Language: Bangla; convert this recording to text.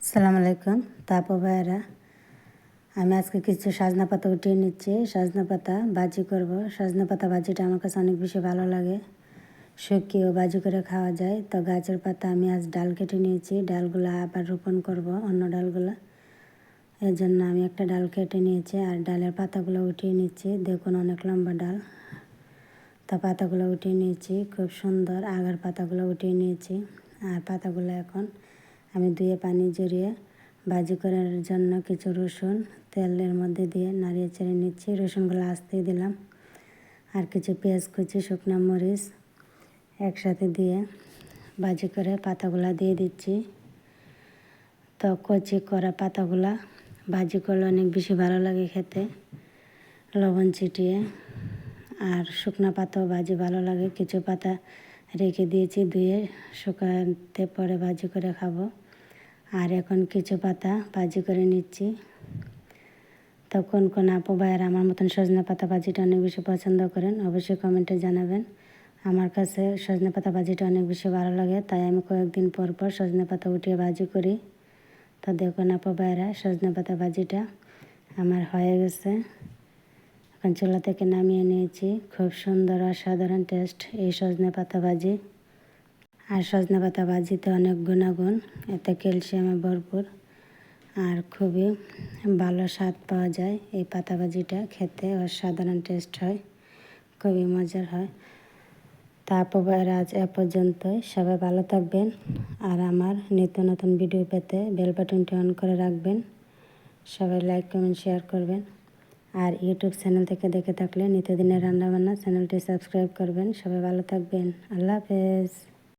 আসসালামু আলাইকুম। আপু ভাইয়েরা, আমি আজকে কিছু সজনা পাতা উঠিয়ে নিচ্ছি। সজনা পাতা ভাজি করব। সজনা পাতা ভাজিটা আমার কাছে অনেক বেশি ভালো লাগে। শুকিয়েও ভাজি করে খাওয়া যায়। তো গাছের পাতা আমি আজ ডাল কেটে নিয়েছি। ডালগুলো আবার রোপণ করব, অন্য ডালগুলো। এর জন্য আমি একটা ডাল কেটে নিয়েছি আর ডালের পাতাগুলো উঠিয়ে নিচ্ছি। দেখুন অনেক লম্বা ডাল। তা পাতাগুলো উঠিয়ে নিয়েছি, খুব সুন্দর। আগার পাতাগুলো উঠিয়ে নিয়েছি। আর পাতাগুলো এখন আমি ধুয়ে পানি জড়িয়ে ভাজি করার জন্য কিছু রসুন তেলের মধ্যে দিয়ে নাড়িয়ে চেড়ে নিচ্ছি। রসুনগুলো আস্তেই দিলাম। আর কিছু পেঁয়াজ কুচি, শুকনো মরিচ একসাথে দিয়ে ভাজি করে পাতাগুলো দিয়ে দিচ্ছি। তো কচি করা পাতাগুলা ভাজি করলে অনেক বেশি ভালো লাগে খেতে, লবণ ছিটিয়ে। আর শুকনো পাতাও ভাজি ভালো লাগে। কিছু পাতা রেখে দিয়েছি, ধুয়ে শুকাতে পরে ভাজি করে খাবো। আর এখন কিছু পাতা ভাজি করে নিচ্ছি। তো কোন আপু ভাইয়েরা আমার মতন সজনে পাতা ভাজিটা অনেক বেশি পছন্দ করেন অবশ্যই কমেন্টে জানাবেন। আমার কাছে সজনে পাতা ভাজিটা অনেক বেশি ভালো লাগে, তাই আমি কয়েকদিন পর পর সজনে পাতা উঠিয়ে ভাজি করি। তো দেখুন আপু ভাইয়েরা, সজনে পাতা ভাজিটা আমার হয়ে গেছে। এখন চুলা থেকে নামিয়ে নিয়েছি। খুব সুন্দর অসাধারণ টেস্ট এই সজনে পাতা ভাজি। আর সজনে পাতা ভাজিতে অনেক গুণাগুণ, এতে ক্যালসিয়ামে ভরপুর আর খুবই ভালো স্বাদ পাওয়া যায়। এই পাতা ভাজিটা খেতে অসাধারণ টেস্ট হয়, খুবই মজার হয়। তারপর আজ এ পর্যন্তই। সবাই ভালো থাকবেন আর আমার নিত্য নতুন ভিডিও পেতে বেল বাটনটি অন করে রাখবেন। সবাই লাইক কমেন্ট শেয়ার করবেন। আর ইউটিউব চ্যানেল থেকে দেখে থাকলে নিত্যদিনের রান্নাবান্না চ্যানেলটি সাবস্ক্রাইব করবেন। সবাই ভালো থাকবেন। আল্লাহ হাফেজ।